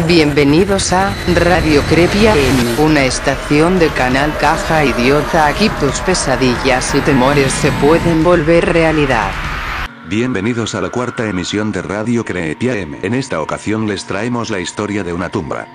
Bienvenidos a Radio Crepia en una estación de Canal Caja Idiota. Aquí tus pesadillas y temores se pueden volver realidad. Bienvenidos a la cuarta emisión de Radio Crepia M. En esta ocasión les traemos la historia de una tumba.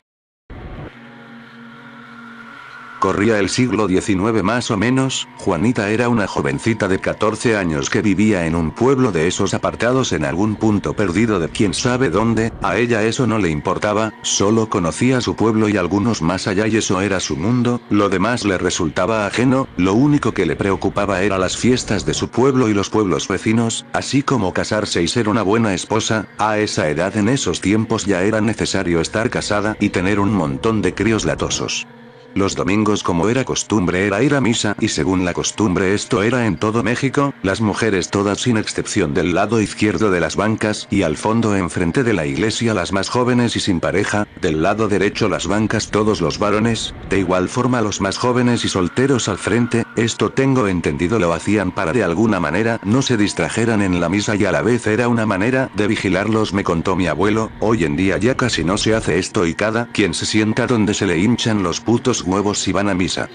Corría el siglo XIX más o menos. Juanita era una jovencita de 14 años que vivía en un pueblo de esos apartados en algún punto perdido de quién sabe dónde. A ella eso no le importaba, solo conocía su pueblo y algunos más allá y eso era su mundo, lo demás le resultaba ajeno, lo único que le preocupaba era las fiestas de su pueblo y los pueblos vecinos, así como casarse y ser una buena esposa. A esa edad en esos tiempos ya era necesario estar casada y tener un montón de críos latosos. Los domingos, como era costumbre, era ir a misa, y según la costumbre esto era en todo México, las mujeres todas sin excepción del lado izquierdo de las bancas, y al fondo enfrente de la iglesia las más jóvenes y sin pareja, del lado derecho las bancas todos los varones, de igual forma los más jóvenes y solteros al frente. Esto tengo entendido lo hacían para de alguna manera no se distrajeran en la misa y a la vez era una manera de vigilarlos, me contó mi abuelo. Hoy en día ya casi no se hace esto y cada quien se sienta donde se le hinchan los putos huevos si van a misa.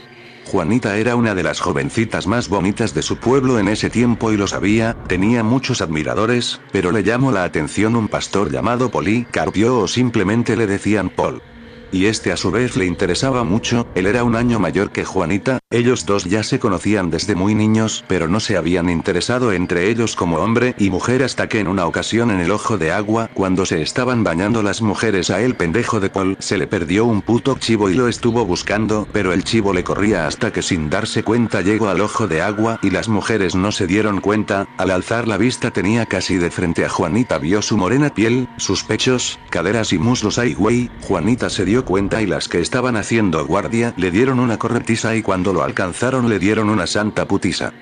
Juanita era una de las jovencitas más bonitas de su pueblo en ese tiempo y lo sabía, tenía muchos admiradores, pero le llamó la atención un pastor llamado Policarpio o simplemente le decían Paul. Y este a su vez le interesaba mucho, él era un año mayor que Juanita, ellos dos ya se conocían desde muy niños, pero no se habían interesado entre ellos como hombre y mujer hasta que en una ocasión en el Ojo de Agua, cuando se estaban bañando las mujeres a el pendejo de Paul se le perdió un puto chivo y lo estuvo buscando, pero el chivo le corría hasta que sin darse cuenta llegó al Ojo de Agua y las mujeres no se dieron cuenta. Al alzar la vista tenía casi de frente a Juanita, vio su morena piel, sus pechos, caderas y muslos. Ay güey, Juanita se dio cuenta y las que estaban haciendo guardia le dieron una corretiza y cuando lo alcanzaron le dieron una santa putiza.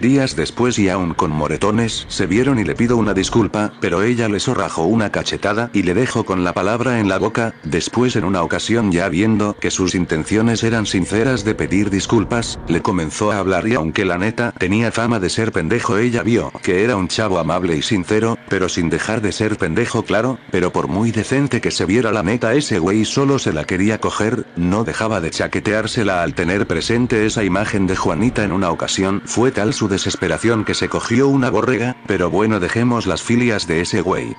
Días después y aún con moretones se vieron y le pido una disculpa, pero ella le zorrajó una cachetada y le dejó con la palabra en la boca. Después en una ocasión ya viendo que sus intenciones eran sinceras de pedir disculpas, le comenzó a hablar y aunque la neta tenía fama de ser pendejo ella vio que era un chavo amable y sincero, pero sin dejar de ser pendejo claro, pero por muy decente que se viera la neta ese güey solo se la quería coger, no dejaba de chaqueteársela al tener presente esa imagen de Juanita en una ocasión, fue tal su desesperación que se cogió una borrega, pero bueno dejemos las filias de ese güey.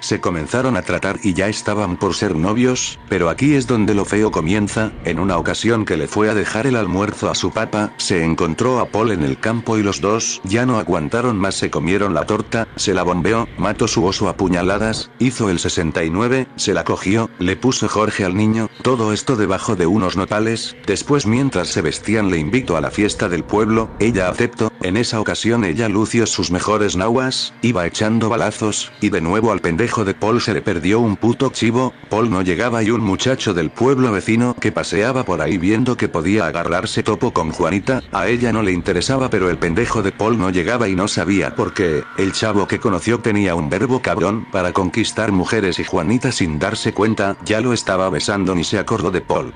Se comenzaron a tratar y ya estaban por ser novios, pero aquí es donde lo feo comienza. En una ocasión que le fue a dejar el almuerzo a su papá, se encontró a Paul en el campo y los dos ya no aguantaron más, se comieron la torta, se la bombeó, mató su oso a puñaladas, hizo el 69, se la cogió, le puso Jorge al niño, todo esto debajo de unos nopales. Después mientras se vestían le invitó a la fiesta del pueblo, ella aceptó, en esa ocasión ella lució sus mejores nahuas, iba echando balazos, y de nuevo al pendejo de Paul se le perdió un puto chivo. Paul no llegaba y un muchacho del pueblo vecino que paseaba por ahí viendo que podía agarrarse topo con Juanita, a ella no le interesaba pero el pendejo de Paul no llegaba y no sabía por qué. El chavo que conoció tenía un verbo cabrón para conquistar mujeres y Juanita sin darse cuenta ya lo estaba besando ni se acordó de Paul.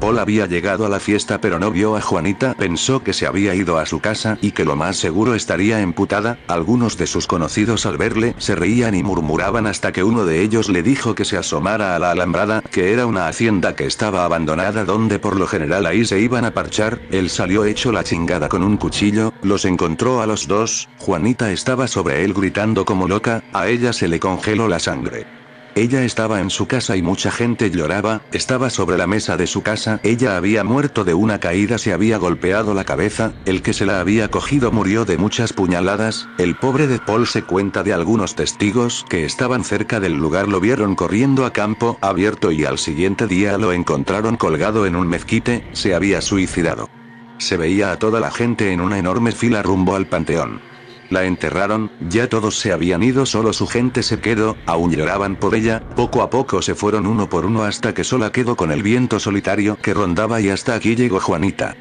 Paul había llegado a la fiesta pero no vio a Juanita, pensó que se había ido a su casa y que lo más seguro estaría emputada. Algunos de sus conocidos al verle se reían y murmuraban hasta que uno de ellos le dijo que se asomara a la alambrada, que era una hacienda que estaba abandonada donde por lo general ahí se iban a parchar. Él salió hecho la chingada con un cuchillo, los encontró a los dos, Juanita estaba sobre él gritando como loca, a ella se le congeló la sangre. Ella estaba en su casa y mucha gente lloraba, estaba sobre la mesa de su casa, ella había muerto de una caída, se había golpeado la cabeza, el que se la había cogido murió de muchas puñaladas. El pobre de Paul se cuenta de algunos testigos que estaban cerca del lugar, lo vieron corriendo a campo abierto y al siguiente día lo encontraron colgado en un mezquite, se había suicidado. Se veía a toda la gente en una enorme fila rumbo al panteón. La enterraron, ya todos se habían ido, solo su gente se quedó, aún lloraban por ella, poco a poco se fueron uno por uno hasta que sola quedó con el viento solitario que rondaba y hasta aquí llegó Juanita.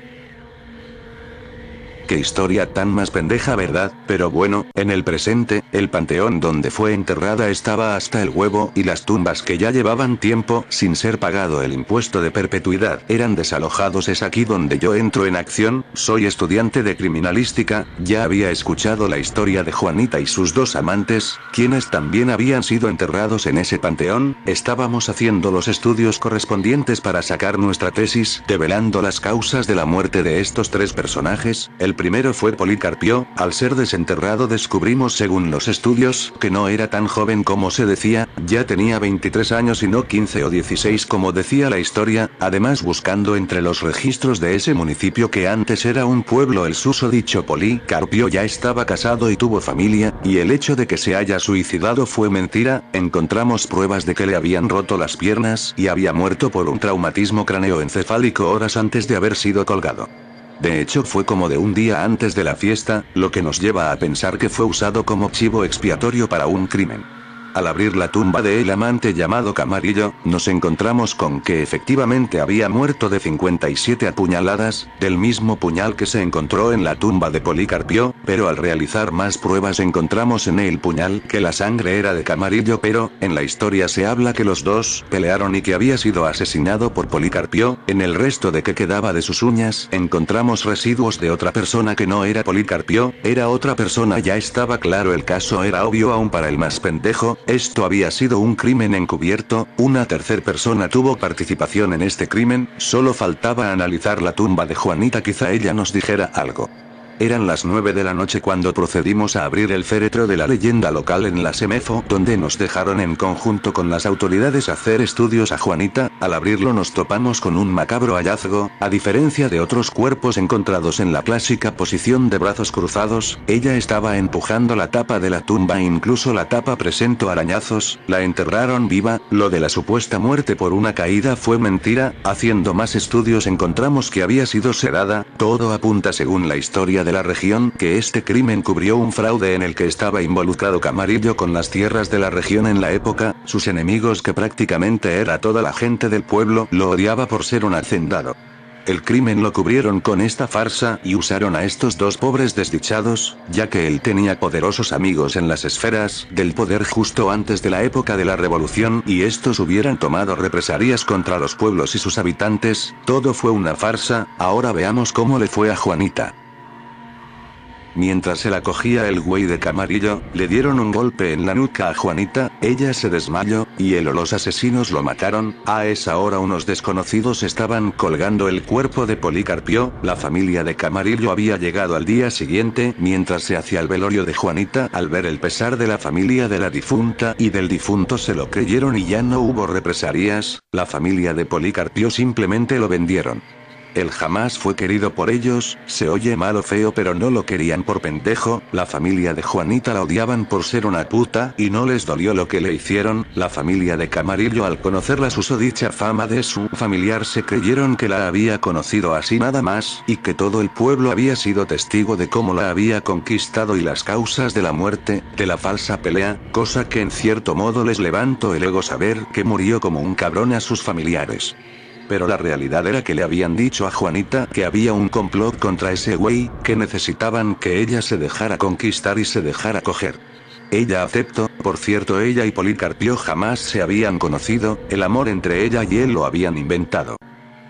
Qué historia tan más pendeja, ¿verdad? Pero bueno, en el presente, el panteón donde fue enterrada estaba hasta el huevo y las tumbas que ya llevaban tiempo sin ser pagado el impuesto de perpetuidad eran desalojados. Es aquí donde yo entro en acción. Soy estudiante de criminalística, ya había escuchado la historia de Juanita y sus dos amantes, quienes también habían sido enterrados en ese panteón. Estábamos haciendo los estudios correspondientes para sacar nuestra tesis, develando las causas de la muerte de estos tres personajes. El primero fue Policarpio. Al ser desenterrado descubrimos, según los estudios, que no era tan joven como se decía, ya tenía 23 años y no 15 o 16 como decía la historia. Además, buscando entre los registros de ese municipio que antes era un pueblo el susodicho Policarpio ya estaba casado y tuvo familia, y el hecho de que se haya suicidado fue mentira. Encontramos pruebas de que le habían roto las piernas y había muerto por un traumatismo craneoencefálico horas antes de haber sido colgado. De hecho, fue como de un día antes de la fiesta, lo que nos lleva a pensar que fue usado como chivo expiatorio para un crimen. Al abrir la tumba de el amante llamado Camarillo, nos encontramos con que efectivamente había muerto de 57 apuñaladas, del mismo puñal que se encontró en la tumba de Policarpio, pero al realizar más pruebas encontramos en el puñal que la sangre era de Camarillo, pero en la historia se habla que los dos pelearon y que había sido asesinado por Policarpio. En el resto de que quedaba de sus uñas encontramos residuos de otra persona que no era Policarpio, era otra persona. Ya estaba claro, el caso era obvio aún para el más pendejo. Esto había sido un crimen encubierto, una tercera persona tuvo participación en este crimen, solo faltaba analizar la tumba de Juanita, quizá ella nos dijera algo. Eran las 9 de la noche cuando procedimos a abrir el féretro de la leyenda local en la Semefo, donde nos dejaron en conjunto con las autoridades hacer estudios a Juanita. Al abrirlo nos topamos con un macabro hallazgo. A diferencia de otros cuerpos encontrados en la clásica posición de brazos cruzados, ella estaba empujando la tapa de la tumba, incluso la tapa presentó arañazos. La enterraron viva. Lo de la supuesta muerte por una caída fue mentira. Haciendo más estudios encontramos que había sido sedada. Todo apunta, según la historia de la región, que este crimen cubrió un fraude en el que estaba involucrado Camarillo con las tierras de la región en la época. Sus enemigos, que prácticamente era toda la gente del pueblo, lo odiaba por ser un hacendado. El crimen lo cubrieron con esta farsa y usaron a estos dos pobres desdichados, ya que él tenía poderosos amigos en las esferas del poder justo antes de la época de la revolución, y estos hubieran tomado represalias contra los pueblos y sus habitantes. Todo fue una farsa. Ahora veamos cómo le fue a Juanita. Mientras se la cogía el güey de Camarillo, le dieron un golpe en la nuca a Juanita, ella se desmayó, y los asesinos lo mataron. A esa hora unos desconocidos estaban colgando el cuerpo de Policarpio. La familia de Camarillo había llegado al día siguiente, mientras se hacía el velorio de Juanita. Al ver el pesar de la familia de la difunta y del difunto se lo creyeron y ya no hubo represalias. La familia de Policarpio simplemente lo vendieron. Él jamás fue querido por ellos. Se oye mal o feo, pero no lo querían por pendejo. La familia de Juanita la odiaban por ser una puta, y no les dolió lo que le hicieron. La familia de Camarillo, al conocer la susodicha fama de su familiar, se creyeron que la había conocido así nada más, y que todo el pueblo había sido testigo de cómo la había conquistado y las causas de la muerte, de la falsa pelea, cosa que en cierto modo les levantó el ego saber que murió como un cabrón a sus familiares. Pero la realidad era que le habían dicho a Juanita que había un complot contra ese güey, que necesitaban que ella se dejara conquistar y se dejara coger. Ella aceptó. Por cierto, ella y Policarpio jamás se habían conocido, el amor entre ella y él lo habían inventado.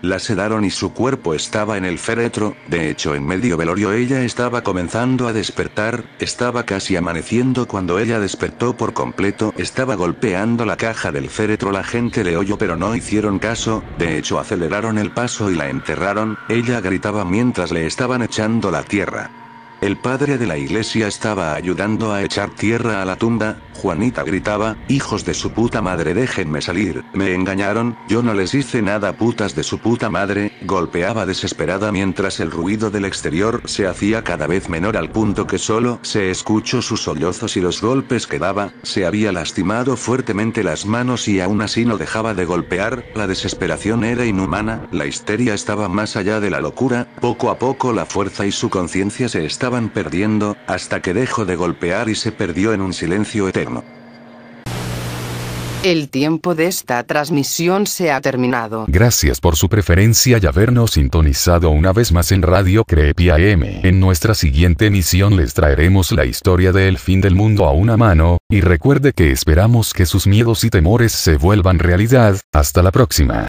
La sedaron y su cuerpo estaba en el féretro. De hecho, en medio velorio ella estaba comenzando a despertar, estaba casi amaneciendo cuando ella despertó por completo. Estaba golpeando la caja del féretro. La gente le oyó pero no hicieron caso, de hecho aceleraron el paso y la enterraron. Ella gritaba mientras le estaban echando la tierra. El padre de la iglesia estaba ayudando a echar tierra a la tumba. Juanita gritaba: hijos de su puta madre, déjenme salir, me engañaron, yo no les hice nada, putas de su puta madre. Golpeaba desesperada mientras el ruido del exterior se hacía cada vez menor al punto que solo se escuchó sus sollozos y los golpes que daba. Se había lastimado fuertemente las manos y aún así no dejaba de golpear. La desesperación era inhumana, la histeria estaba más allá de la locura. Poco a poco la fuerza y su conciencia se estaban perdiendo, hasta que dejó de golpear y se perdió en un silencio eterno. El tiempo de esta transmisión se ha terminado. Gracias por su preferencia y habernos sintonizado una vez más en Radio Creepy AM. En nuestra siguiente emisión les traeremos la historia del fin del mundo a una mano, y recuerde que esperamos que sus miedos y temores se vuelvan realidad. Hasta la próxima.